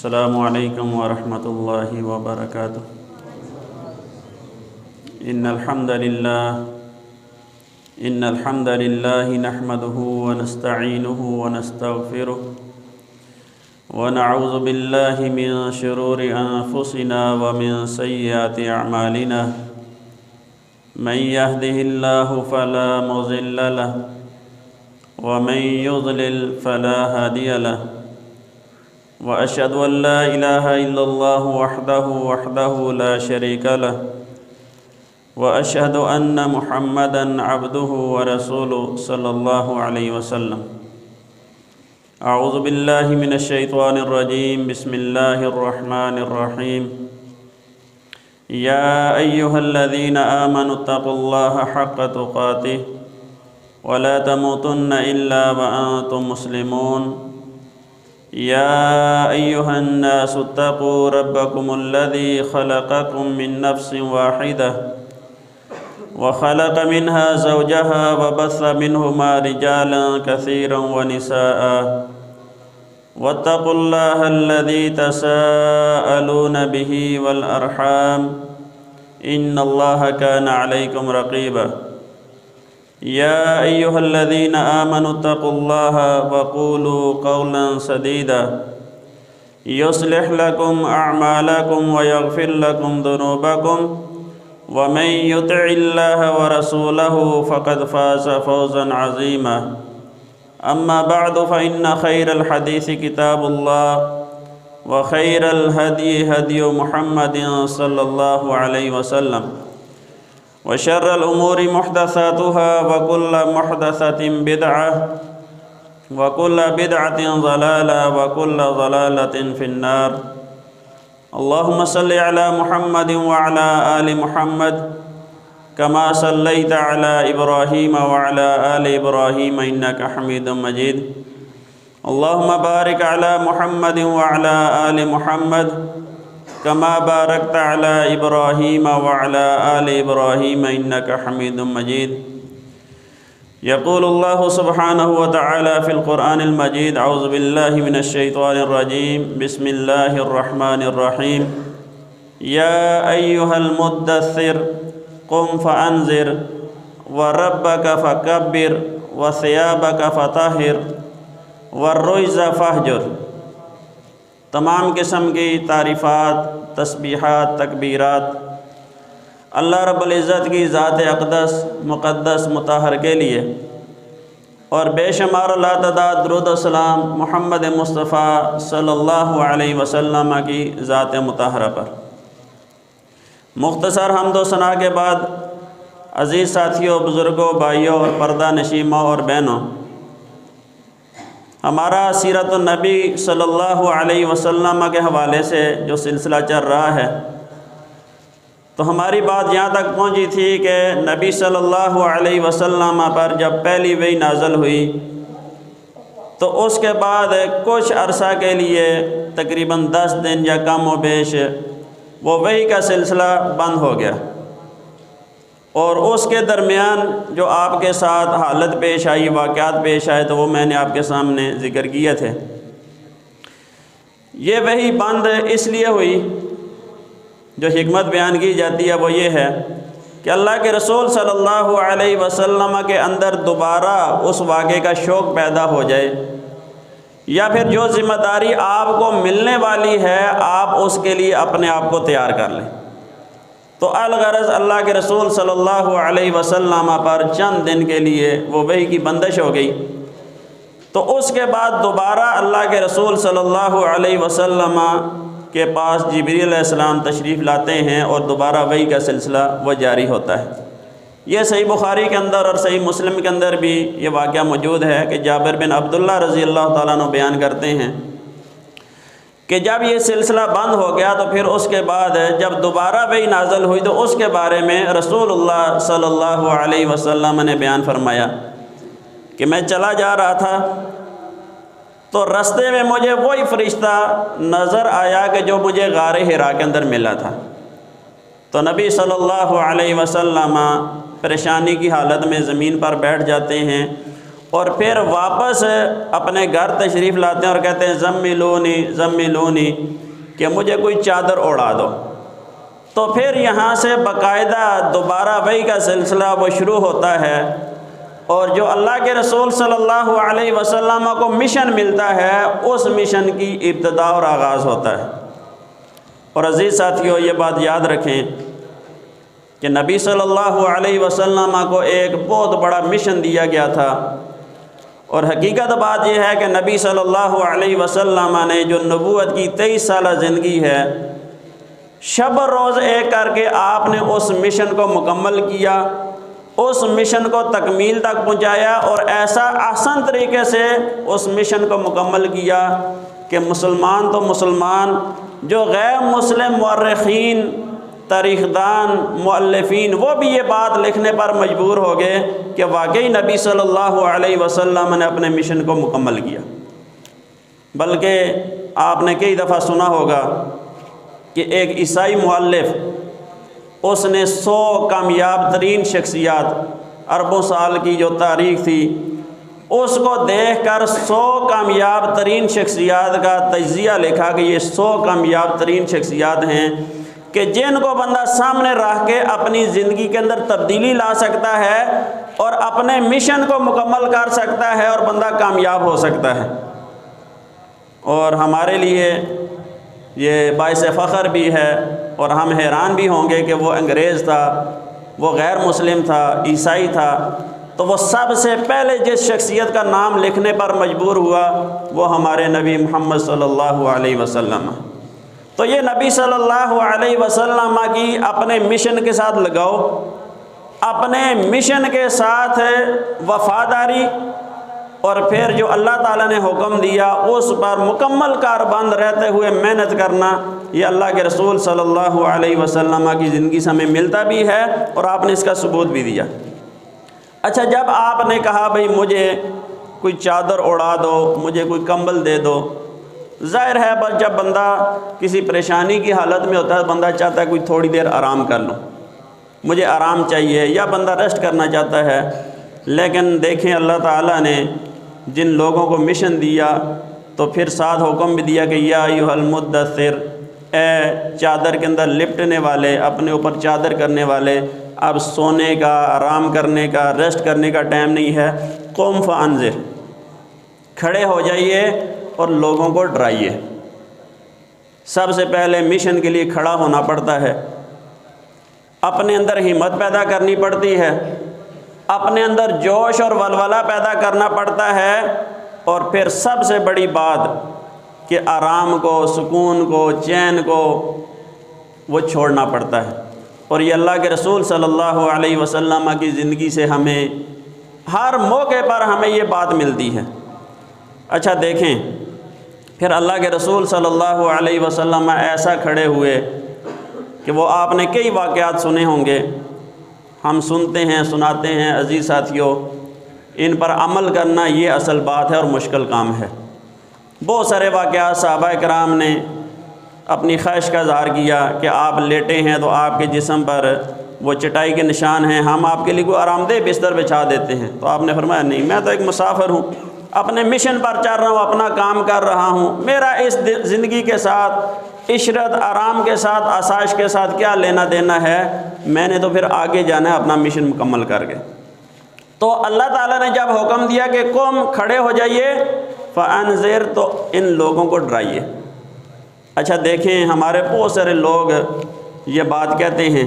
السلام علیکم ورحمۃ اللہ وبرکاتہ۔ ان الحمد للہ نحمده ونستعینه ونستغفره ونعوذ باللہ من شرور انفسنا ومن سیئات اعمالنا من يهده الله فلا مضل له ومن يضلل فلا هادي له وأشهد أن لا إله إلا الله وحده لا شريك له وأشهد أن محمدًا عبده ورسوله صلى الله عليه وسلم۔ أعوذ بالله من الشيطان الرجيم، بسم الله الرحمن الرحيم۔ يا أيها الذين آمنوا اتقوا الله حق تقاته ولا تموتن إلا وأنتم مسلمون۔ يا أيها الناس اتقوا ربكم الذي خلقكم من نفس واحدة وخلق منها زوجها وبث منهما رجالا كثيرا ونساء واتقوا الله الذي تساءلون به والأرحام إن الله كان عليكم رقيبا۔ يا أيها الذين آمنوا اتقوا الله وقولوا قولا سديدا يصلح لكم أعمالكم ويغفر لكم ذنوبكم ومن يطع الله ورسوله فقد فاز فوزا عظيما۔ أما بعد فإن خير الحديث كتاب الله وخير الهدي هدي محمد صلى الله عليه وسلم وشر الأمور محدثاتها وكل محدثة بدعة وكل بدعة ضلالة وكل ضلالة في النار۔ اللهم صل على محمد وعلى آل محمد كما صليت على إبراهيم وعلى آل إبراهيم إنك حميد مجيد۔ اللهم بارك على محمد وعلى آل محمد كما باركت على إبراهيم وعلى آل إبراهيم إنك حميد مجيد۔ يقول الله سبحانه وتعالى في القرآن المجيد، أعوذ بالله من الشيطان الرجيم، بسم الله الرحمن الرحيم۔ يا أيها المدثر قم فأنذر وربك فكبر وثيابك فطهر والرجز فاهجر۔ تمام قسم کی تعریفات، تسبیحات، تکبیرات اللہ رب العزت کی ذات اقدس، مقدس، مطہر کے لیے، اور بے شمار لا تعداد درود و سلام محمد مصطفیٰ صلی اللہ علیہ وسلم کی ذات مطہرہ پر۔ مختصر حمد و ثنا کے بعد عزیز ساتھیوں، بزرگوں، بھائیوں اور پردہ نشین ماں اور بہنوں، ہمارا سیرت النبی صلی اللہ علیہ وسلم کے حوالے سے جو سلسلہ چل رہا ہے، تو ہماری بات یہاں تک پہنچی تھی کہ نبی صلی اللہ علیہ وسلم پر جب پہلی وحی نازل ہوئی تو اس کے بعد کچھ عرصہ کے لیے تقریباً 10 دن یا کم و بیش وہ وحی کا سلسلہ بند ہو گیا، اور اس کے درمیان جو آپ کے ساتھ حالت پیش آئی، واقعات پیش آئے، تو وہ میں نے آپ کے سامنے ذکر کیے تھے۔ یہ وحی بند اس لیے ہوئی، جو حکمت بیان کی جاتی ہے وہ یہ ہے کہ اللہ کے رسول صلی اللہ علیہ وسلم کے اندر دوبارہ اس واقعے کا شوق پیدا ہو جائے، یا پھر جو ذمہ داری آپ کو ملنے والی ہے آپ اس کے لیے اپنے آپ کو تیار کر لیں۔ تو الغرض اللہ کے رسول صلی اللہ علیہ وسلم پر چند دن کے لیے وہ وحی کی بندش ہو گئی، تو اس کے بعد دوبارہ اللہ کے رسول صلی اللہ علیہ وسلم کے پاس جبریل علیہ السلام تشریف لاتے ہیں اور دوبارہ وحی کا سلسلہ وہ جاری ہوتا ہے۔ یہ صحیح بخاری کے اندر اور صحیح مسلم کے اندر بھی یہ واقعہ موجود ہے کہ جابر بن عبداللہ رضی اللہ تعالیٰ عنہ بیان کرتے ہیں کہ جب یہ سلسلہ بند ہو گیا تو پھر اس کے بعد جب دوبارہ وحی نازل ہوئی تو اس کے بارے میں رسول اللہ صلی اللہ علیہ وسلم نے بیان فرمایا کہ میں چلا جا رہا تھا تو رستے میں مجھے وہی فرشتہ نظر آیا کہ جو مجھے غار حرا کے اندر ملا تھا۔ تو نبی صلی اللہ علیہ وسلم پریشانی کی حالت میں زمین پر بیٹھ جاتے ہیں اور پھر واپس اپنے گھر تشریف لاتے ہیں اور کہتے ہیں زملونی زملونی کہ مجھے کوئی چادر اڑا دو، تو پھر یہاں سے باقاعدہ دوبارہ وحی کا سلسلہ وہ شروع ہوتا ہے، اور جو اللہ کے رسول صلی اللہ علیہ وسلم کو مشن ملتا ہے اس مشن کی ابتدا اور آغاز ہوتا ہے۔ اور عزیز ساتھیو، یہ بات یاد رکھیں کہ نبی صلی اللہ علیہ وسلم کو ایک بہت بڑا مشن دیا گیا تھا، اور حقیقت بات یہ ہے کہ نبی صلی اللہ علیہ وسلم نے جو نبوت کی 23 سالہ زندگی ہے، شب روز ایک کر کے آپ نے اس مشن کو مکمل کیا، اس مشن کو تکمیل تک پہنچایا، اور ایسا آسان طریقے سے اس مشن کو مکمل کیا کہ مسلمان تو مسلمان، جو غیر مسلم مورخین، تاریخ دان، مؤلفین، وہ بھی یہ بات لکھنے پر مجبور ہو گئے کہ واقعی نبی صلی اللہ علیہ وسلم نے اپنے مشن کو مکمل کیا۔ بلکہ آپ نے کئی دفعہ سنا ہوگا کہ ایک عیسائی مؤلف، اس نے 100 کامیاب ترین شخصیات، اربوں سال کی جو تاریخ تھی، اس کو دیکھ کر 100 کامیاب ترین شخصیات کا تجزیہ لکھا کہ یہ 100 کامیاب ترین شخصیات ہیں کہ جن کو بندہ سامنے رکھ کے اپنی زندگی کے اندر تبدیلی لا سکتا ہے اور اپنے مشن کو مکمل کر سکتا ہے اور بندہ کامیاب ہو سکتا ہے۔ اور ہمارے لیے یہ باعث فخر بھی ہے، اور ہم حیران بھی ہوں گے کہ وہ انگریز تھا، وہ غیر مسلم تھا، عیسائی تھا، تو وہ سب سے پہلے جس شخصیت کا نام لکھنے پر مجبور ہوا وہ ہمارے نبی محمد صلی اللہ علیہ وسلم۔ تو یہ نبی صلی اللہ علیہ وسلم کی اپنے مشن کے ساتھ لگاؤ، اپنے مشن کے ساتھ وفاداری، اور پھر جو اللہ تعالیٰ نے حکم دیا اس پر مکمل کاربند رہتے ہوئے محنت کرنا، یہ اللہ کے رسول صلی اللہ علیہ وسلم کی زندگی سے ہمیں ملتا بھی ہے، اور آپ نے اس کا ثبوت بھی دیا۔ اچھا، جب آپ نے کہا بھئی مجھے کوئی چادر اڑا دو، مجھے کوئی کمبل دے دو، ظاہر ہے بس جب بندہ کسی پریشانی کی حالت میں ہوتا ہے، بندہ چاہتا ہے کوئی تھوڑی دیر آرام کر لوں، مجھے آرام چاہیے، یا بندہ ریسٹ کرنا چاہتا ہے۔ لیکن دیکھیں اللہ تعالیٰ نے جن لوگوں کو مشن دیا تو پھر ساتھ حکم بھی دیا کہ یا ایھا المدثر، اے چادر کے اندر لپٹنے والے، اپنے اوپر چادر کرنے والے، اب سونے کا، آرام کرنے کا، ریسٹ کرنے کا ٹائم نہیں ہے، قم فانذر، کھڑے ہو جائیے اور لوگوں کو ڈرائیے۔ سب سے پہلے مشن کے لیے کھڑا ہونا پڑتا ہے، اپنے اندر ہمت پیدا کرنی پڑتی ہے، اپنے اندر جوش اور ولولہ پیدا کرنا پڑتا ہے، اور پھر سب سے بڑی بات کہ آرام کو، سکون کو، چین کو وہ چھوڑنا پڑتا ہے۔ اور یہ اللہ کے رسول صلی اللہ علیہ وسلم کی زندگی سے ہمیں ہر موقع پر ہمیں یہ بات ملتی ہے۔ اچھا دیکھیں، پھر اللہ کے رسول صلی اللہ علیہ وسلم ایسا کھڑے ہوئے کہ وہ آپ نے کئی واقعات سنے ہوں گے، ہم سنتے ہیں، سناتے ہیں۔ عزیز ساتھیوں، ان پر عمل کرنا یہ اصل بات ہے اور مشکل کام ہے۔ بہت سارے واقعات صحابہ کرام نے اپنی خواہش کا اظہار کیا کہ آپ لیٹے ہیں تو آپ کے جسم پر وہ چٹائی کے نشان ہیں، ہم آپ کے لیے کوئی آرام دہ بستر بچھا دیتے ہیں۔ تو آپ نے فرمایا نہیں، میں تو ایک مسافر ہوں، اپنے مشن پر چل رہا ہوں، اپنا کام کر رہا ہوں، میرا اس زندگی کے ساتھ، عشرت آرام کے ساتھ، آسائش کے ساتھ کیا لینا دینا ہے، میں نے تو پھر آگے جانا ہے اپنا مشن مکمل کر کے۔ تو اللہ تعالیٰ نے جب حکم دیا کہ قم، کھڑے ہو جائیے، فانذر، تو ان لوگوں کو ڈرائیے۔ اچھا دیکھیں، ہمارے بہت سارے لوگ یہ بات کہتے ہیں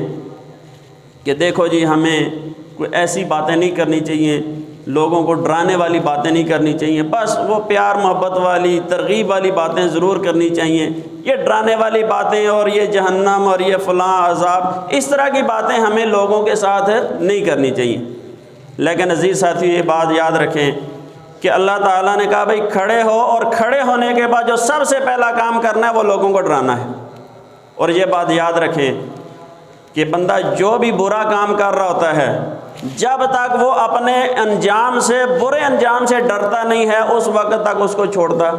کہ دیکھو جی، ہمیں کوئی ایسی باتیں نہیں کرنی چاہیے، لوگوں کو ڈرانے والی باتیں نہیں کرنی چاہیے، بس وہ پیار محبت والی، ترغیب والی باتیں ضرور کرنی چاہیے، یہ ڈرانے والی باتیں اور یہ جہنم اور یہ فلاں عذاب، اس طرح کی باتیں ہمیں لوگوں کے ساتھ نہیں کرنی چاہیے۔ لیکن عزیز ساتھی، یہ بات یاد رکھیں کہ اللہ تعالیٰ نے کہا بھائی کھڑے ہو، اور کھڑے ہونے کے بعد جو سب سے پہلا کام کرنا ہے وہ لوگوں کو ڈرانا ہے۔ اور یہ بات یاد رکھیں کہ بندہ جو بھی برا کام کر رہا ہوتا ہے، جب تک وہ اپنے انجام سے، برے انجام سے ڈرتا نہیں ہے، اس وقت تک اس کو چھوڑتا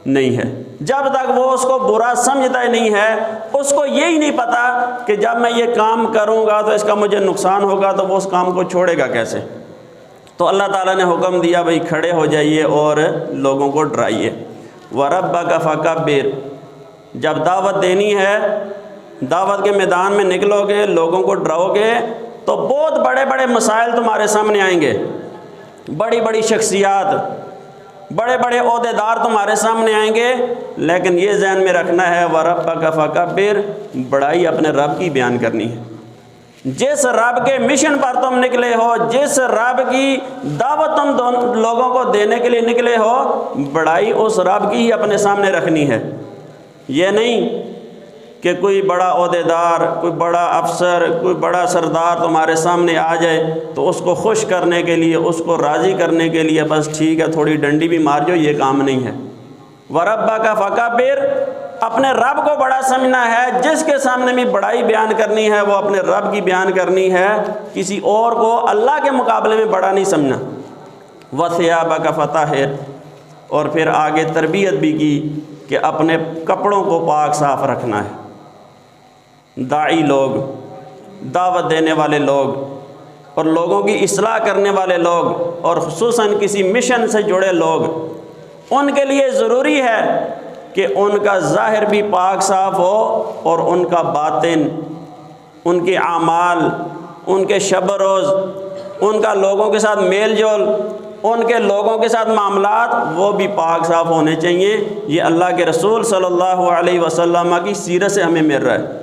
نہیں ہے۔ جب تک وہ اس کو برا سمجھتا ہی نہیں ہے، اس کو یہی نہیں پتا کہ جب میں یہ کام کروں گا تو اس کا مجھے نقصان ہوگا، تو وہ اس کام کو چھوڑے گا کیسے۔ تو اللہ تعالیٰ نے حکم دیا بھئی کھڑے ہو جائیے اور لوگوں کو ڈرائیے۔ وَرَبَّكَ فَكَبِّرْ، جب دعوت دینی ہے، دعوت کے میدان میں نکلو گے، لوگوں کو ڈراؤ گے، تو بہت بڑے بڑے مسائل تمہارے سامنے آئیں گے، بڑی بڑی شخصیات، بڑے بڑے عہدیدار تمہارے سامنے آئیں گے، لیکن یہ ذہن میں رکھنا ہے وَرَبَّكَ فَكَبِّرْ، بڑائی اپنے رب کی بیان کرنی ہے۔ جس رب کے مشن پر تم نکلے ہو، جس رب کی دعوت تم لوگوں کو دینے کے لیے نکلے ہو، بڑائی اس رب کی ہی اپنے سامنے رکھنی ہے۔ یہ نہیں کہ کوئی بڑا عہدیدار، کوئی بڑا افسر، کوئی بڑا سردار تمہارے سامنے آ جائے تو اس کو خوش کرنے کے لیے، اس کو راضی کرنے کے لیے بس ٹھیک ہے تھوڑی ڈنڈی بھی مار جو، یہ کام نہیں ہے۔ وَرَبَّكَ فَكَبِّرْ، اپنے رب کو بڑا سمجھنا ہے، جس کے سامنے بھی بڑائی بیان کرنی ہے وہ اپنے رب کی بیان کرنی ہے، کسی اور کو اللہ کے مقابلے میں بڑا نہیں سمجھنا۔ وَثِيَابَكَ فَطَهِّرْ، اور پھر آگے تربیت بھی کی کہ اپنے کپڑوں کو پاک صاف رکھنا ہے۔ داعی لوگ، دعوت دینے والے لوگ اور لوگوں کی اصلاح کرنے والے لوگ، اور خصوصاً کسی مشن سے جڑے لوگ، ان کے لیے ضروری ہے کہ ان کا ظاہر بھی پاک صاف ہو اور ان کا باطن، ان کے اعمال، ان کے شب و روز، ان کا لوگوں کے ساتھ میل جول، ان کے لوگوں کے ساتھ معاملات، وہ بھی پاک صاف ہونے چاہیے۔ یہ اللہ کے رسول صلی اللہ علیہ وسلم کی سیرت سے ہمیں مل رہا ہے،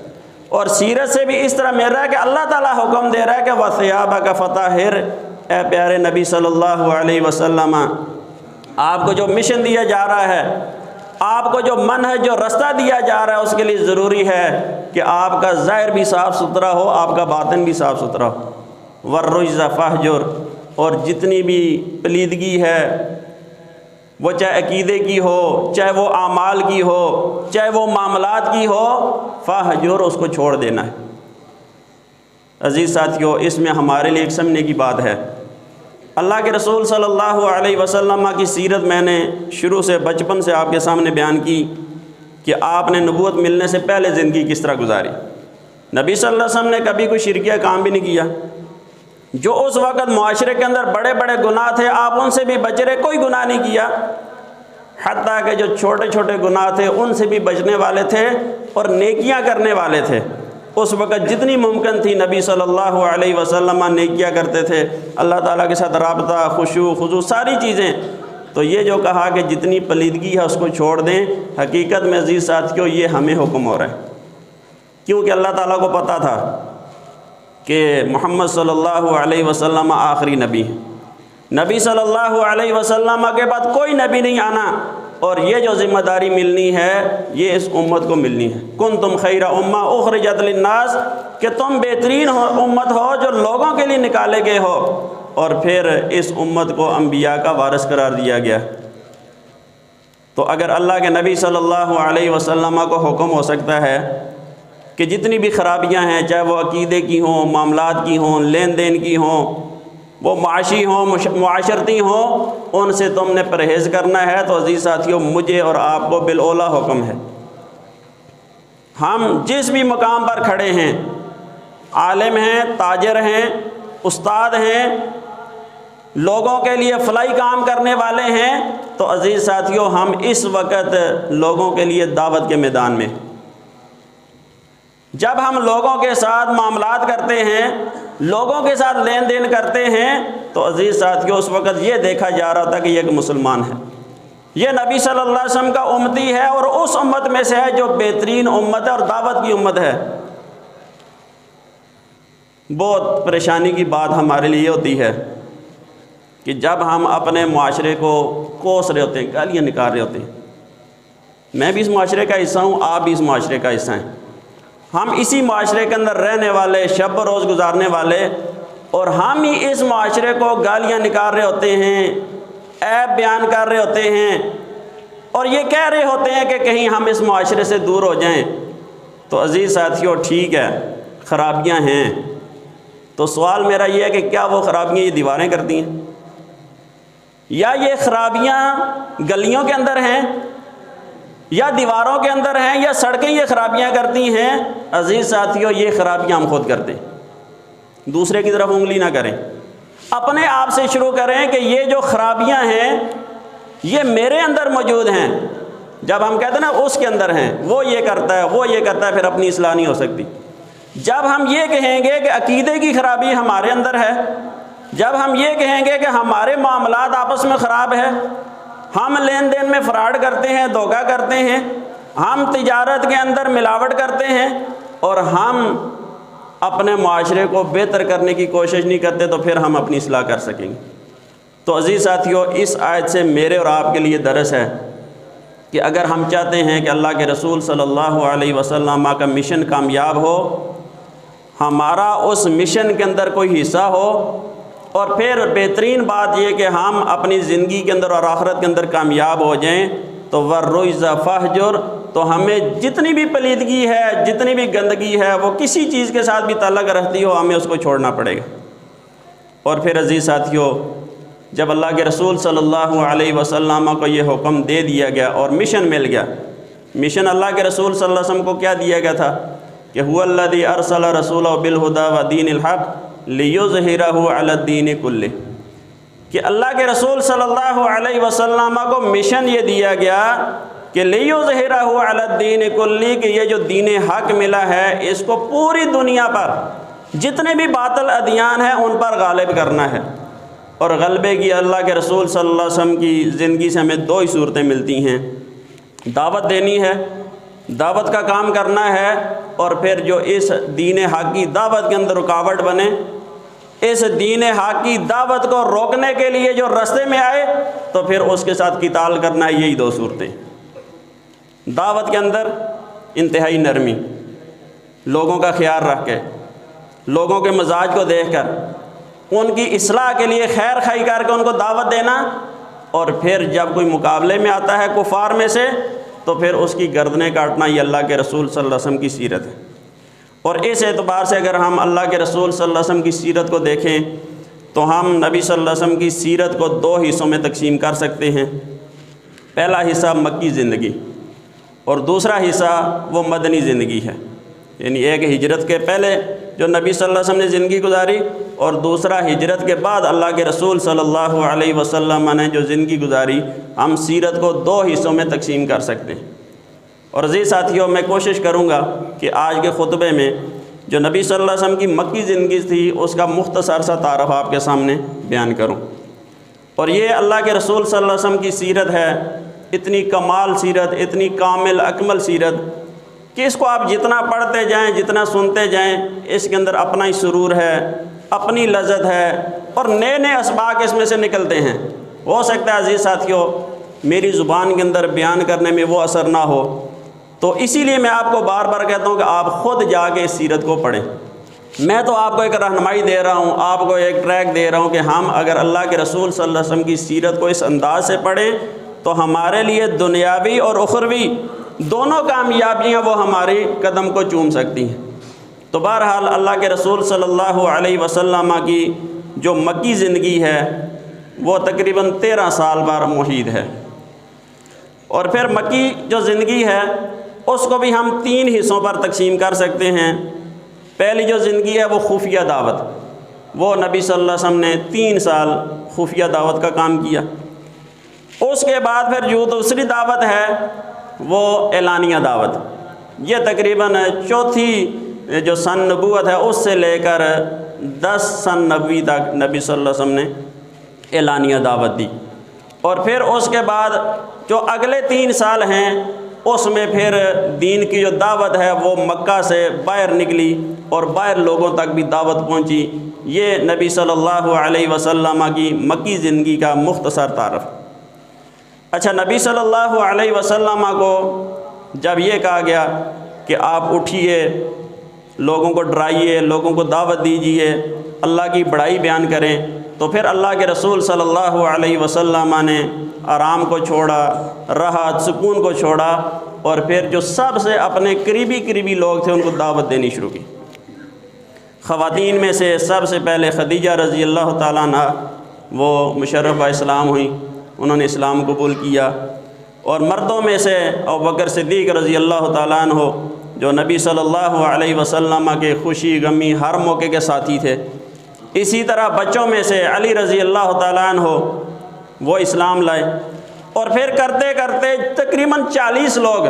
اور سیرت سے بھی اس طرح مل رہا ہے کہ اللہ تعالیٰ حکم دے رہا ہے کہ وَثِيَابَكَ فَطَهِّرْ، اے پیارے نبی صلی اللہ علیہ وسلم، آپ کو جو مشن دیا جا رہا ہے، آپ کو جو منہج، جو رستہ دیا جا رہا ہے، اس کے لیے ضروری ہے کہ آپ کا ظاہر بھی صاف ستھرا ہو، آپ کا باطن بھی صاف ستھرا ہو۔ وَالرُّجْزَ فَاهْجُرْ، اور جتنی بھی پلیدگی ہے، وہ چاہے عقیدے کی ہو، چاہے وہ اعمال کی ہو، چاہے وہ معاملات کی ہو، فَاهْجُرْ، اس کو چھوڑ دینا ہے۔ عزیز ساتھیو، اس میں ہمارے لیے ایک سمجھنے کی بات ہے۔ اللہ کے رسول صلی اللہ علیہ وسلم کی سیرت میں نے شروع سے، بچپن سے آپ کے سامنے بیان کی کہ آپ نے نبوت ملنے سے پہلے زندگی کس طرح گزاری۔ نبی صلی اللہ علیہ وسلم نے کبھی کوئی شرکیہ کام بھی نہیں کیا۔ جو اس وقت معاشرے کے اندر بڑے بڑے گناہ تھے، آپ ان سے بھی بچ رہے، کوئی گناہ نہیں کیا۔ حتیٰ کہ جو چھوٹے چھوٹے گناہ تھے ان سے بھی بچنے والے تھے اور نیکیاں کرنے والے تھے۔ اس وقت جتنی ممکن تھی نبی صلی اللہ علیہ وسلم نیکیاں کرتے تھے، اللہ تعالیٰ کے ساتھ رابطہ، خشوع خضوع، ساری چیزیں۔ تو یہ جو کہا کہ جتنی پلیدگی ہے اس کو چھوڑ دیں، حقیقت میں عزیز ساتھیوں یہ ہمیں حکم ہو رہا ہے، کیونکہ اللہ تعالیٰ کو پتہ تھا کہ محمد صلی اللہ علیہ وسلم آخری نبی ہیں۔ نبی صلی اللہ علیہ وسلم کے بعد کوئی نبی نہیں آنا، اور یہ جو ذمہ داری ملنی ہے یہ اس امت کو ملنی ہے۔ کنتم خیر امہ اخرجت للناس، کہ تم بہترین امت ہو جو لوگوں کے لیے نکالے گئے ہو، اور پھر اس امت کو انبیاء کا وارث قرار دیا گیا۔ تو اگر اللہ کے نبی صلی اللہ علیہ وسلم کو حکم ہو سکتا ہے کہ جتنی بھی خرابیاں ہیں، چاہے وہ عقیدے کی ہوں، معاملات کی ہوں، لین دین کی ہوں، وہ معاشی ہوں، معاشرتی ہوں، ان سے تم نے پرہیز کرنا ہے، تو عزیز ساتھیوں مجھے اور آپ کو بالاولیٰ حکم ہے۔ ہم جس بھی مقام پر کھڑے ہیں، عالم ہیں، تاجر ہیں، استاد ہیں، لوگوں کے لیے فلاحی کام کرنے والے ہیں، تو عزیز ساتھیوں ہم اس وقت لوگوں کے لیے دعوت کے میدان میں، جب ہم لوگوں کے ساتھ معاملات کرتے ہیں، لوگوں کے ساتھ لین دین کرتے ہیں، تو عزیز ساتھیوں اس وقت یہ دیکھا جا رہا تھا کہ یہ ایک مسلمان ہے، یہ نبی صلی اللہ علیہ وسلم کا امتی ہے، اور اس امت میں سے ہے جو بہترین امت ہے اور دعوت کی امت ہے۔ بہت پریشانی کی بات ہمارے لیے ہوتی ہے کہ جب ہم اپنے معاشرے کو کوس رہے ہوتے ہیں، گالیاں نکال رہے ہوتے ہیں، میں بھی اس معاشرے کا حصہ ہوں، آپ بھی اس معاشرے کا حصہ ہیں، ہم اسی معاشرے کے اندر رہنے والے، شب و روز گزارنے والے، اور ہم ہی اس معاشرے کو گالیاں نکال رہے ہوتے ہیں، عیب بیان کر رہے ہوتے ہیں، اور یہ کہہ رہے ہوتے ہیں کہ کہیں ہم اس معاشرے سے دور ہو جائیں۔ تو عزیز ساتھیوں ٹھیک ہے، خرابیاں ہیں، تو سوال میرا یہ ہے کہ کیا وہ خرابیاں یہ دیواریں کرتی ہیں، یا یہ خرابیاں گلیوں کے اندر ہیں، یا دیواروں کے اندر ہیں، یا سڑکیں یہ خرابیاں کرتی ہیں؟ عزیز ساتھیوں یہ خرابیاں ہم خود کرتے ہیں، دوسرے کی طرف انگلی نہ کریں۔ اپنے آپ سے شروع کریں کہ یہ جو خرابیاں ہیں یہ میرے اندر موجود ہیں۔ جب ہم کہتے ہیں نا اس کے اندر ہیں، وہ یہ کرتا ہے وہ یہ کرتا ہے، پھر اپنی اصلاح نہیں ہو سکتی۔ جب ہم یہ کہیں گے کہ عقیدے کی خرابی ہمارے اندر ہے، جب ہم یہ کہیں گے کہ ہمارے معاملات آپس میں خراب ہے، ہم لین دین میں فراڈ کرتے ہیں، دھوکہ کرتے ہیں، ہم تجارت کے اندر ملاوٹ کرتے ہیں، اور ہم اپنے معاشرے کو بہتر کرنے کی کوشش نہیں کرتے، تو پھر ہم اپنی اصلاح کر سکیں گے۔ تو عزیز ساتھیو، اس آیت سے میرے اور آپ کے لیے درس ہے کہ اگر ہم چاہتے ہیں کہ اللہ کے رسول صلی اللہ علیہ وسلم کا مشن کامیاب ہو، ہمارا اس مشن کے اندر کوئی حصہ ہو، اور پھر بہترین بات یہ کہ ہم اپنی زندگی کے اندر اور آخرت کے اندر کامیاب ہو جائیں، تو وَالرُّجْزَ فَاهْجُرْ، تو ہمیں جتنی بھی پلیدگی ہے، جتنی بھی گندگی ہے، وہ کسی چیز کے ساتھ بھی تعلق رہتی ہو، ہمیں اس کو چھوڑنا پڑے گا۔ اور پھر عزیز ساتھیو، جب اللہ کے رسول صلی اللہ علیہ وسلم کو یہ حکم دے دیا گیا اور مشن مل گیا، مشن اللہ کے رسول صلی اللہ علیہ وسلم کو کیا دیا گیا تھا کہ هُوَ الَّذِي أَرْسَلَ رَسُولَهُ بِالْهُدَى وَدِينِ الْحَقِّ لِيُظْهِرَهُ عَلَى الدِّينِ كُلِّهِ، کہ اللہ کے رسول صلی اللہ علیہ وسلم کو مشن یہ دیا گیا کہ لِيُظْهِرَهُ عَلَى الدِّينِ كُلِّهِ، کہ یہ جو دین حق ملا ہے اس کو پوری دنیا پر جتنے بھی باطل ادیان ہیں ان پر غالب کرنا ہے۔ اور غلبے کی اللہ کے رسول صلی اللہ علیہ وسلم کی زندگی سے ہمیں دو ہی صورتیں ملتی ہیں، دعوت دینی ہے، دعوت کا کام کرنا ہے، اور پھر جو اس دین حق کی دعوت کے اندر رکاوٹ بنے، اس دین حق کی دعوت کو روکنے کے لیے جو راستے میں آئے، تو پھر اس کے ساتھ قتال کرنا ہے۔ یہی دو صورتیں، دعوت کے اندر انتہائی نرمی، لوگوں کا خیال رکھ کے، لوگوں کے مزاج کو دیکھ کر ان کی اصلاح کے لیے خیر خواہی کر کے ان کو دعوت دینا، اور پھر جب کوئی مقابلے میں آتا ہے کفار میں سے تو پھر اس کی گردنیں کاٹنا، یہ اللہ کے رسول صلی اللہ علیہ وسلم کی سیرت ہے۔ اور اس اعتبار سے اگر ہم اللہ کے رسول صلی اللہ علیہ وسلم کی سیرت کو دیکھیں تو ہم نبی صلی اللہ علیہ وسلم کی سیرت کو دو حصوں میں تقسیم کر سکتے ہیں۔ پہلا حصہ مکی زندگی اور دوسرا حصہ وہ مدنی زندگی ہے، یعنی ایک ہجرت کے پہلے جو نبی صلی اللہ علیہ وسلم نے زندگی گزاری، اور دوسرا ہجرت کے بعد اللہ کے رسول صلی اللہ علیہ وسلم نے جو زندگی گزاری۔ ہم سیرت کو دو حصوں میں تقسیم کر سکتے ہیں۔ اور عزیز ساتھیوں، میں کوشش کروں گا کہ آج کے خطبے میں جو نبی صلی اللہ علیہ وسلم کی مکی زندگی تھی اس کا مختصر سا تعارف آپ کے سامنے بیان کروں۔ اور یہ اللہ کے رسول صلی اللہ علیہ وسلم کی سیرت ہے، اتنی کمال سیرت، اتنی کامل اکمل سیرت کہ اس کو آپ جتنا پڑھتے جائیں، جتنا سنتے جائیں، اس کے اندر اپنا ہی سرور ہے، اپنی لذت ہے، اور نئے نئے اسباق اس میں سے نکلتے ہیں۔ ہو سکتا ہے عزیز ساتھیوں میری زبان کے اندر بیان کرنے میں وہ اثر نہ ہو، تو اسی لیے میں آپ کو بار بار کہتا ہوں کہ آپ خود جا کے اس سیرت کو پڑھیں۔ میں تو آپ کو ایک رہنمائی دے رہا ہوں، آپ کو ایک ٹریک دے رہا ہوں کہ ہم اگر اللہ کے رسول صلی اللہ علیہ وسلم کی سیرت کو اس انداز سے پڑھیں تو ہمارے لیے دنیاوی اور اخروی دونوں کامیابیاں وہ ہماری قدم کو چوم سکتی ہیں۔ تو بہرحال اللہ کے رسول صلی اللہ علیہ وسلم کی جو مکی زندگی ہے وہ تقریباً 13 سال بار محیط ہے، اور پھر مکی جو زندگی ہے اس کو بھی ہم 3 حصوں پر تقسیم کر سکتے ہیں۔ پہلی جو زندگی ہے وہ خفیہ دعوت، وہ نبی صلی اللہ علیہ وسلم نے 3 سال خفیہ دعوت کا کام کیا۔ اس کے بعد پھر جو دوسری دعوت ہے وہ اعلانیہ دعوت، یہ تقریباً 4تھی جو سن نبوت ہے اس سے لے کر 10 سن نبوی تک نبی صلی اللہ علیہ وسلم نے اعلانیہ دعوت دی۔ اور پھر اس کے بعد جو اگلے 3 سال ہیں اس میں پھر دین کی جو دعوت ہے وہ مکہ سے باہر نکلی اور باہر لوگوں تک بھی دعوت پہنچی۔ یہ نبی صلی اللہ علیہ وسلم کی مکی زندگی کا مختصر تعارف۔ اچھا، نبی صلی اللہ علیہ وسلم کو جب یہ کہا گیا کہ آپ اٹھیے، لوگوں کو ڈرائیے، لوگوں کو دعوت دیجیے، اللہ کی بڑائی بیان کریں، تو پھر اللہ کے رسول صلی اللہ علیہ وسلم نے آرام کو چھوڑا، راحت سکون کو چھوڑا، اور پھر جو سب سے اپنے قریبی لوگ تھے ان کو دعوت دینی شروع کی۔ خواتین میں سے سب سے پہلے خدیجہ رضی اللہ تعالیٰ عنہ وہ مشرفہ اسلام ہوئیں، انہوں نے اسلام قبول کیا۔ اور مردوں میں سے ابوبکر صدیق رضی اللہ تعالیٰ عنہ جو نبی صلی اللہ علیہ وسلم کے خوشی غمی ہر موقع کے ساتھی تھے، اسی طرح بچوں میں سے علی رضی اللہ تعالیٰ عنہ وہ اسلام لائے، اور پھر کرتے کرتے تقریباً 40 لوگ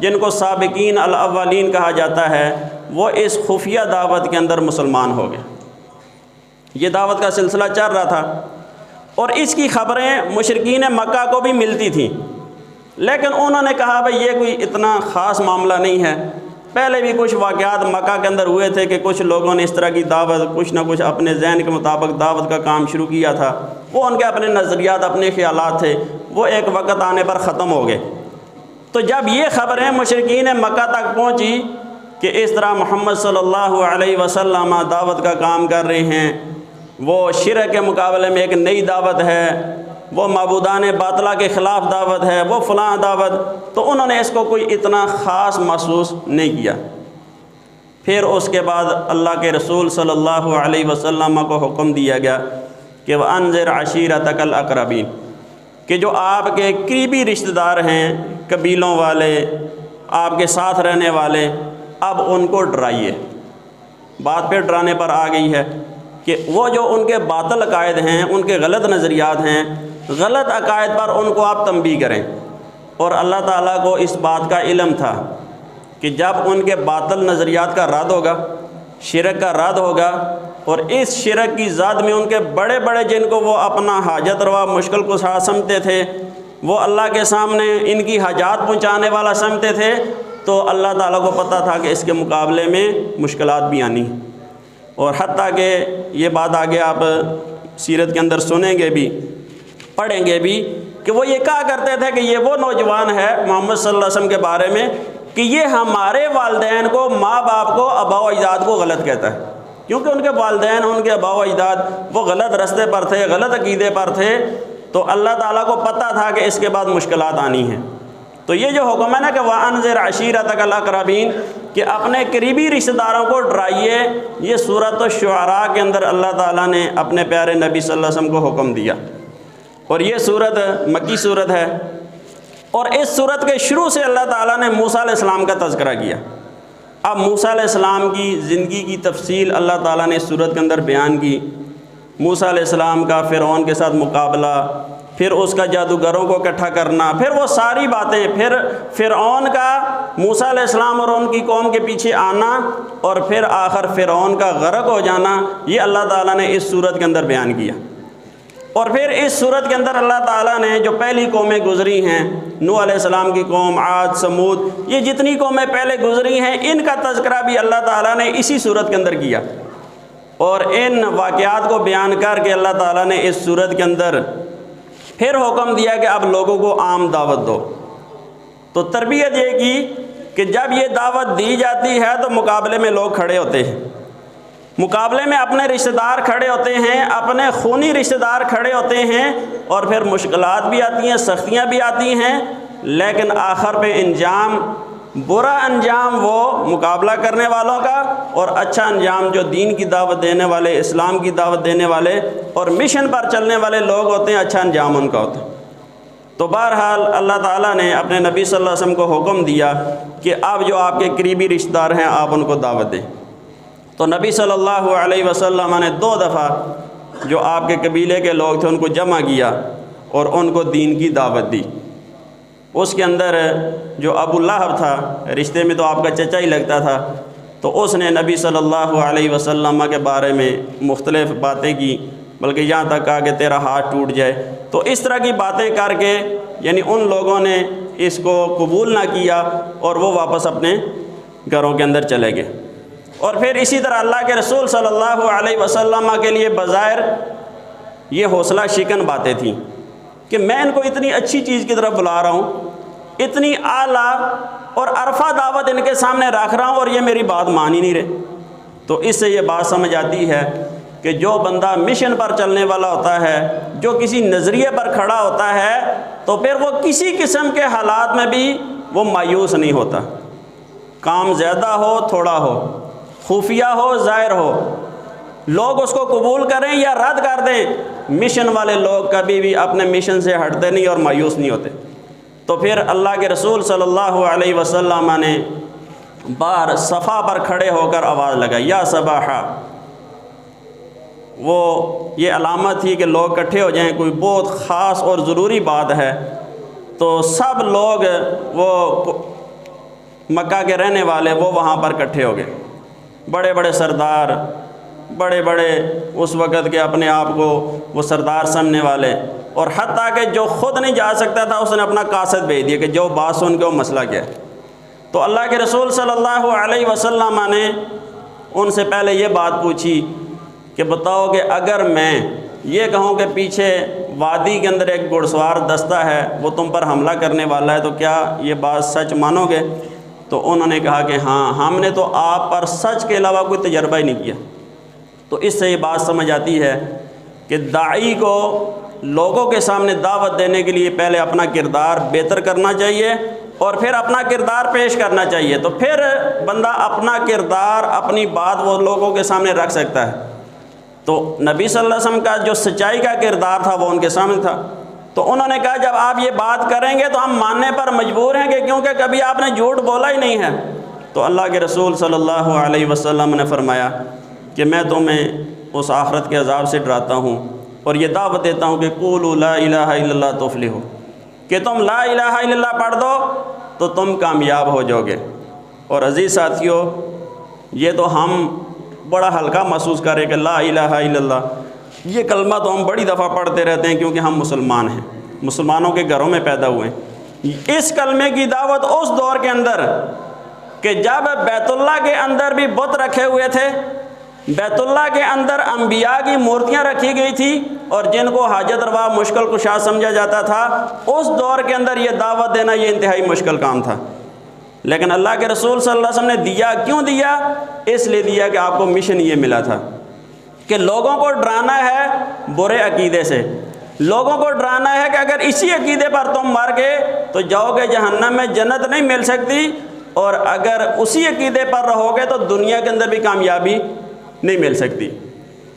جن کو سابقین الاولین کہا جاتا ہے وہ اس خفیہ دعوت کے اندر مسلمان ہو گئے۔ یہ دعوت کا سلسلہ چل رہا تھا اور اس کی خبریں مشرکین مکہ کو بھی ملتی تھیں، لیکن انہوں نے کہا بھئی یہ کوئی اتنا خاص معاملہ نہیں ہے۔ پہلے بھی کچھ واقعات مکہ کے اندر ہوئے تھے کہ کچھ لوگوں نے اس طرح کی دعوت کچھ نہ کچھ اپنے ذہن کے مطابق دعوت کا کام شروع کیا تھا، وہ ان کے اپنے نظریات اپنے خیالات تھے، وہ ایک وقت آنے پر ختم ہو گئے۔ تو جب یہ خبریں مشرکین مکہ تک پہنچی کہ اس طرح محمد صلی اللہ علیہ وسلم دعوت کا کام کر رہے ہیں، وہ شرک کے مقابلے میں ایک نئی دعوت ہے، وہ معبودان باطلہ کے خلاف دعوت ہے، وہ فلاں دعوت، تو انہوں نے اس کو کوئی اتنا خاص محسوس نہیں کیا۔ پھر اس کے بعد اللہ کے رسول صلی اللہ علیہ وسلم کو حکم دیا گیا کہ وَأَنذِرْ عَشِيرَتَكَ الْأَقْرَبِينَ، کہ جو آپ کے قریبی رشتہ دار ہیں، قبیلوں والے، آپ کے ساتھ رہنے والے، اب ان کو ڈرائیے۔ بات پہ ڈرانے پر آ گئی ہے کہ وہ جو ان کے باطل عقائد ہیں، ان کے غلط نظریات ہیں، غلط عقائد پر ان کو آپ تنبیہ کریں۔ اور اللہ تعالیٰ کو اس بات کا علم تھا کہ جب ان کے باطل نظریات کا رد ہوگا، شرک کا رد ہوگا، اور اس شرک کی ذات میں ان کے بڑے بڑے جن کو وہ اپنا حاجت روا مشکل کو سمجھتے تھے، وہ اللہ کے سامنے ان کی حاجات پہنچانے والا سمجھتے تھے، تو اللہ تعالیٰ کو پتہ تھا کہ اس کے مقابلے میں مشکلات بھی آنی، اور حتیٰ کہ یہ بات آگے آپ سیرت کے اندر سنیں گے بھی، پڑھیں گے بھی، کہ وہ یہ کہا کرتے تھے کہ یہ وہ نوجوان ہے محمد صلی اللہ علیہ وسلم کے بارے میں کہ یہ ہمارے والدین کو، ماں باپ کو، آباء و اجداد کو غلط کہتا ہے، کیونکہ ان کے والدین، ان کے آباء و اجداد وہ غلط رستے پر تھے، غلط عقیدے پر تھے، تو اللہ تعالیٰ کو پتہ تھا کہ اس کے بعد مشکلات آنی ہیں۔ تو یہ جو حکم ہے نا کہ وَأَنذِرْ عَشِيرَتَكَ الْأَقْرَبِينَ، کہ اپنے قریبی رشتہ داروں کو ڈرائیے، یہ سورۃ الشعراء کے اندر اللہ تعالیٰ نے اپنے پیارے نبی صلی اللہ علیہ وسلم کو حکم دیا، اور یہ سورت مکی سورت ہے، اور اس سورت کے شروع سے اللہ تعالیٰ نے موسیٰ علیہ السلام کا تذکرہ کیا۔ اب موسیٰ علیہ السلام کی زندگی کی تفصیل اللہ تعالیٰ نے اس سورت کے اندر بیان کی۔ موسیٰ علیہ السلام کا فرعون کے ساتھ مقابلہ، پھر اس کا جادوگروں کو اکٹھا کرنا، پھر وہ ساری باتیں، پھر فرعون کا موسیٰ علیہ السلام اور ان کی قوم کے پیچھے آنا، اور پھر آخر فرعون کا غرق ہو جانا، یہ اللہ تعالیٰ نے اس سورت کے اندر بیان کیا۔ اور پھر اس سورت کے اندر اللہ تعالیٰ نے جو پہلی قومیں گزری ہیں، نوح علیہ السلام کی قوم، عاد، سمود، یہ جتنی قومیں پہلے گزری ہیں، ان کا تذکرہ بھی اللہ تعالیٰ نے اسی سورت کے اندر کیا، اور ان واقعات کو بیان کر کے اللہ تعالیٰ نے اس سورت کے اندر پھر حکم دیا کہ اب لوگوں کو عام دعوت دو۔ تو تربیت یہ کی کہ جب یہ دعوت دی جاتی ہے تو مقابلے میں لوگ کھڑے ہوتے ہیں، مقابلے میں اپنے رشتہ دار کھڑے ہوتے ہیں، اپنے خونی رشتہ دار کھڑے ہوتے ہیں، اور پھر مشکلات بھی آتی ہیں، سختیاں بھی آتی ہیں، لیکن آخر پہ انجام، برا انجام وہ مقابلہ کرنے والوں کا، اور اچھا انجام جو دین کی دعوت دینے والے، اسلام کی دعوت دینے والے اور مشن پر چلنے والے لوگ ہوتے ہیں، اچھا انجام ان کا ہوتا ہے۔ تو بہرحال اللہ تعالیٰ نے اپنے نبی صلی اللہ علیہ وسلم کو حکم دیا کہ اب جو آپ کے قریبی رشتہ دار ہیں آپ ان کو دعوت دیں۔ تو نبی صلی اللہ علیہ وسلم نے 2 دفعہ جو آپ کے قبیلے کے لوگ تھے ان کو جمع کیا اور ان کو دین کی دعوت دی۔ اس کے اندر جو ابو لہب تھا، رشتے میں تو آپ کا چچا ہی لگتا تھا، تو اس نے نبی صلی اللہ علیہ وسلم کے بارے میں مختلف باتیں کی، بلکہ یہاں تک کہا کہ تیرا ہاتھ ٹوٹ جائے۔ تو اس طرح کی باتیں کر کے یعنی ان لوگوں نے اس کو قبول نہ کیا اور وہ واپس اپنے گھروں کے اندر چلے گئے۔ اور پھر اسی طرح اللہ کے رسول صلی اللہ علیہ وسلم کے لیے بظاہر یہ حوصلہ شکن باتیں تھیں کہ میں ان کو اتنی اچھی چیز کی طرف بلا رہا ہوں، اتنی اعلیٰ اور عرفہ دعوت ان کے سامنے رکھ رہا ہوں، اور یہ میری بات مان ہی نہیں رہے۔ تو اس سے یہ بات سمجھ آتی ہے کہ جو بندہ مشن پر چلنے والا ہوتا ہے، جو کسی نظریے پر کھڑا ہوتا ہے، تو پھر وہ کسی قسم کے حالات میں بھی وہ مایوس نہیں ہوتا، کام زیادہ ہو تھوڑا ہو، خفیہ ہو ظاہر ہو، لوگ اس کو قبول کریں یا رد کر دیں، مشن والے لوگ کبھی بھی اپنے مشن سے ہٹتے نہیں اور مایوس نہیں ہوتے۔ تو پھر اللہ کے رسول صلی اللہ علیہ وسلم نے باہر صفا پر کھڑے ہو کر آواز لگائی، یا صباحا، وہ یہ علامت تھی کہ لوگ اکٹھے ہو جائیں، کوئی بہت خاص اور ضروری بات ہے، تو سب لوگ وہ مکہ کے رہنے والے وہ وہاں پر اکٹھے ہو گئے، بڑے بڑے سردار، بڑے بڑے اس وقت کے اپنے آپ کو وہ سردار سمجھنے والے، اور حتیٰ کہ جو خود نہیں جا سکتا تھا اس نے اپنا قاصد بھیج دیا کہ جو بات سن کے وہ مسئلہ کیا ہے۔ تو اللہ کے رسول صلی اللہ علیہ وسلم نے ان سے پہلے یہ بات پوچھی کہ بتاؤ کہ اگر میں یہ کہوں کہ پیچھے وادی کے اندر ایک گھڑ سوار دستہ ہے وہ تم پر حملہ کرنے والا ہے تو کیا یہ بات سچ مانو گے؟ تو انہوں نے کہا کہ ہاں، ہم نے تو آپ پر سچ کے علاوہ کوئی تجربہ ہی نہیں کیا۔ تو اس سے یہ بات سمجھ آتی ہے کہ داعی کو لوگوں کے سامنے دعوت دینے کے لیے پہلے اپنا کردار بہتر کرنا چاہیے اور پھر اپنا کردار پیش کرنا چاہیے، تو پھر بندہ اپنا کردار، اپنی بات وہ لوگوں کے سامنے رکھ سکتا ہے۔ تو نبی صلی اللہ علیہ وسلم کا جو سچائی کا کردار تھا وہ ان کے سامنے تھا، تو انہوں نے کہا جب آپ یہ بات کریں گے تو ہم ماننے پر مجبور ہیں کہ کیونکہ کبھی آپ نے جھوٹ بولا ہی نہیں ہے۔ تو اللہ کے رسول صلی اللہ علیہ وسلم نے فرمایا کہ میں تمہیں اس آخرت کے عذاب سے ڈراتا ہوں اور یہ دعوت دیتا ہوں کہ قولوا لا الہ الا اللہ تفلحوا، کہ تم لا الہ الا اللہ پڑھ دو تو تم کامیاب ہو جاؤ گے۔ اور عزیز ساتھیو، یہ تو ہم بڑا ہلکا محسوس کریں کہ لا الہ الا اللہ، یہ کلمہ تو ہم بڑی دفعہ پڑھتے رہتے ہیں کیونکہ ہم مسلمان ہیں، مسلمانوں کے گھروں میں پیدا ہوئے ہیں۔ اس کلمے کی دعوت اس دور کے اندر کہ جب بیت اللہ کے اندر بھی بت رکھے ہوئے تھے، بیت اللہ کے اندر انبیاء کی مورتیاں رکھی گئی تھی اور جن کو حاجت روا مشکل کشا سمجھا جاتا تھا، اس دور کے اندر یہ دعوت دینا یہ انتہائی مشکل کام تھا۔ لیکن اللہ کے رسول صلی اللہ علیہ وسلم نے دیا، کیوں دیا؟ اس لیے دیا کہ آپ کو مشن یہ ملا تھا کہ لوگوں کو ڈرانا ہے برے عقیدے سے، لوگوں کو ڈرانا ہے کہ اگر اسی عقیدے پر تم مر گئے تو جاؤ گے جہنم میں، جنت نہیں مل سکتی، اور اگر اسی عقیدے پر رہو گے تو دنیا کے اندر بھی کامیابی نہیں مل سکتی۔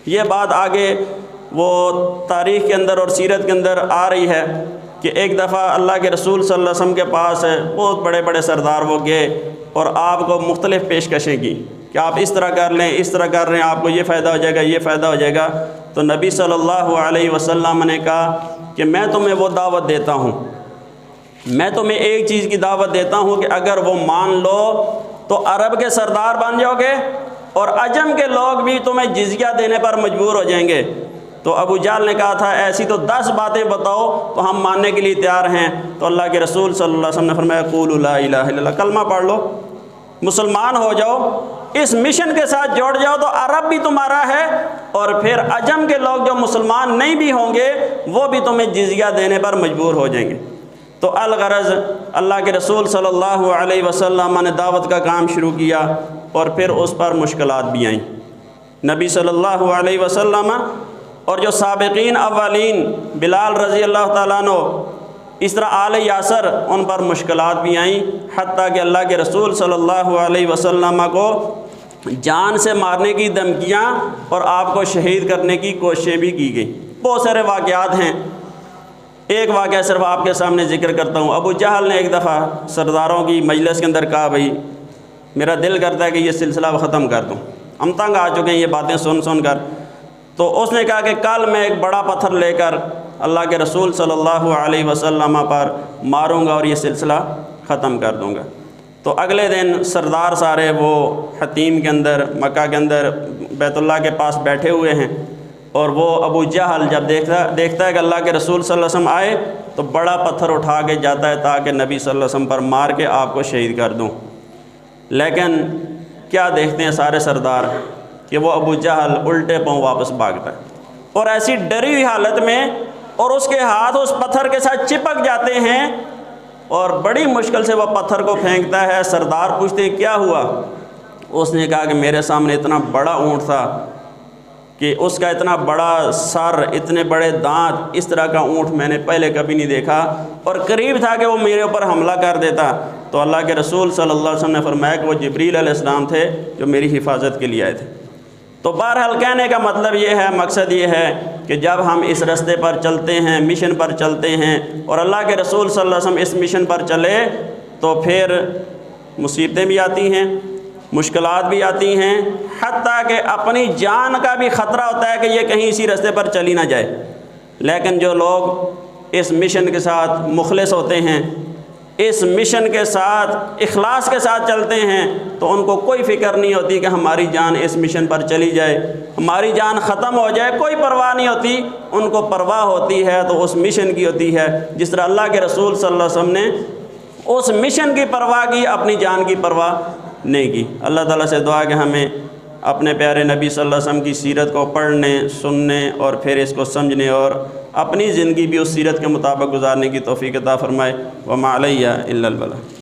یہ بات آگے وہ تاریخ کے اندر اور سیرت کے اندر آ رہی ہے کہ ایک دفعہ اللہ کے رسول صلی اللہ علیہ وسلم کے پاس بہت بڑے بڑے سردار وہ گئے اور آپ کو مختلف پیشکشیں کی کہ آپ اس طرح کر لیں، اس طرح کر رہے ہیں، آپ کو یہ فائدہ ہو جائے گا، یہ فائدہ ہو جائے گا۔ تو نبی صلی اللہ علیہ وسلم نے کہا کہ میں تمہیں وہ دعوت دیتا ہوں، میں تمہیں ایک چیز کی دعوت دیتا ہوں کہ اگر وہ مان لو تو عرب کے سردار بن جاؤ گے اور عجم کے لوگ بھی تمہیں جزیہ دینے پر مجبور ہو جائیں گے۔ تو ابو جہل نے کہا تھا ایسی تو 10 باتیں بتاؤ تو ہم ماننے کے لیے تیار ہیں۔ تو اللہ کے رسول صلی اللہ علیہ وسلم نے فرمایا قولوا لا الہ الا اللہ، کلمہ پڑھ لو، مسلمان ہو جاؤ، اس مشن کے ساتھ جوڑ جاؤ تو عرب بھی تمہارا ہے اور پھر عجم کے لوگ جو مسلمان نہیں بھی ہوں گے وہ بھی تمہیں جزیہ دینے پر مجبور ہو جائیں گے۔ تو الغرض اللہ کے رسول صلی اللہ علیہ وسلم نے دعوت کا کام شروع کیا اور پھر اس پر مشکلات بھی آئیں۔ نبی صلی اللہ علیہ وسلم اور جو سابقین اولین بلال رضی اللہ تعالیٰ عنہ، اس طرح آل یاسر، ان پر مشکلات بھی آئیں، حتیٰ کہ اللہ کے رسول صلی اللہ علیہ وسلم کو جان سے مارنے کی دھمکیاں اور آپ کو شہید کرنے کی کوششیں بھی کی گئیں۔ بہت سارے واقعات ہیں، ایک واقعہ صرف آپ کے سامنے ذکر کرتا ہوں۔ ابو جہل نے ایک دفعہ سرداروں کی مجلس کے اندر کہا بھائی میرا دل کرتا ہے کہ یہ سلسلہ ختم کر دوں، ہم تنگ آ چکے ہیں یہ باتیں سن سن کر۔ تو اس نے کہا کہ کل میں ایک بڑا پتھر لے کر اللہ کے رسول صلی اللہ علیہ وسلم پر ماروں گا اور یہ سلسلہ ختم کر دوں گا۔ تو اگلے دن سردار سارے وہ حتیم کے اندر، مکہ کے اندر بیت اللہ کے پاس بیٹھے ہوئے ہیں، اور وہ ابو جہل جب دیکھتا ہے کہ اللہ کے رسول صلی اللہ علیہ وسلم آئے تو بڑا پتھر اٹھا کے جاتا ہے تاکہ نبی صلی اللہ علیہ وسلم پر مار کے آپ کو شہید کر دوں۔ لیکن کیا دیکھتے ہیں سارے سردار کہ وہ ابو جہل الٹے پاؤں واپس بھاگتا ہے اور ایسی ڈری ہوئی حالت میں، اور اس کے ہاتھ اس پتھر کے ساتھ چپک جاتے ہیں اور بڑی مشکل سے وہ پتھر کو پھینکتا ہے۔ سردار پوچھتے ہیں کیا ہوا؟ اس نے کہا کہ میرے سامنے اتنا بڑا اونٹ تھا کہ اس کا اتنا بڑا سر، اتنے بڑے دانت، اس طرح کا اونٹ میں نے پہلے کبھی نہیں دیکھا، اور قریب تھا کہ وہ میرے اوپر حملہ کر دیتا۔ تو اللہ کے رسول صلی اللہ علیہ وسلم نے فرمایا کہ وہ جبریل علیہ السلام تھے جو میری حفاظت کے لیے آئے تھے۔ تو بہرحال کہنے کا مطلب یہ ہے، مقصد یہ ہے کہ جب ہم اس راستے پر چلتے ہیں، مشن پر چلتے ہیں، اور اللہ کے رسول صلی اللہ علیہ وسلم اس مشن پر چلے تو پھر مصیبتیں بھی آتی ہیں، مشکلات بھی آتی ہیں، حتیٰ کہ اپنی جان کا بھی خطرہ ہوتا ہے کہ یہ کہیں اسی راستے پر چلی نہ جائے، لیکن جو لوگ اس مشن کے ساتھ مخلص ہوتے ہیں، اس مشن کے ساتھ اخلاص کے ساتھ چلتے ہیں، تو ان کو کوئی فکر نہیں ہوتی کہ ہماری جان اس مشن پر چلی جائے، ہماری جان ختم ہو جائے، کوئی پرواہ نہیں ہوتی، ان کو پرواہ ہوتی ہے تو اس مشن کی ہوتی ہے، جس طرح اللہ کے رسول صلی اللہ علیہ وسلم نے اس مشن کی پرواہ کی، اپنی جان کی پرواہ نہیں کی۔ اللہ تعالیٰ سے دعا کہ ہمیں اپنے پیارے نبی صلی اللہ علیہ وسلم کی سیرت کو پڑھنے، سننے اور پھر اس کو سمجھنے اور اپنی زندگی بھی اس سیرت کے مطابق گزارنے کی توفیق عطا فرمائے۔ وما علیہ الا البلاغ۔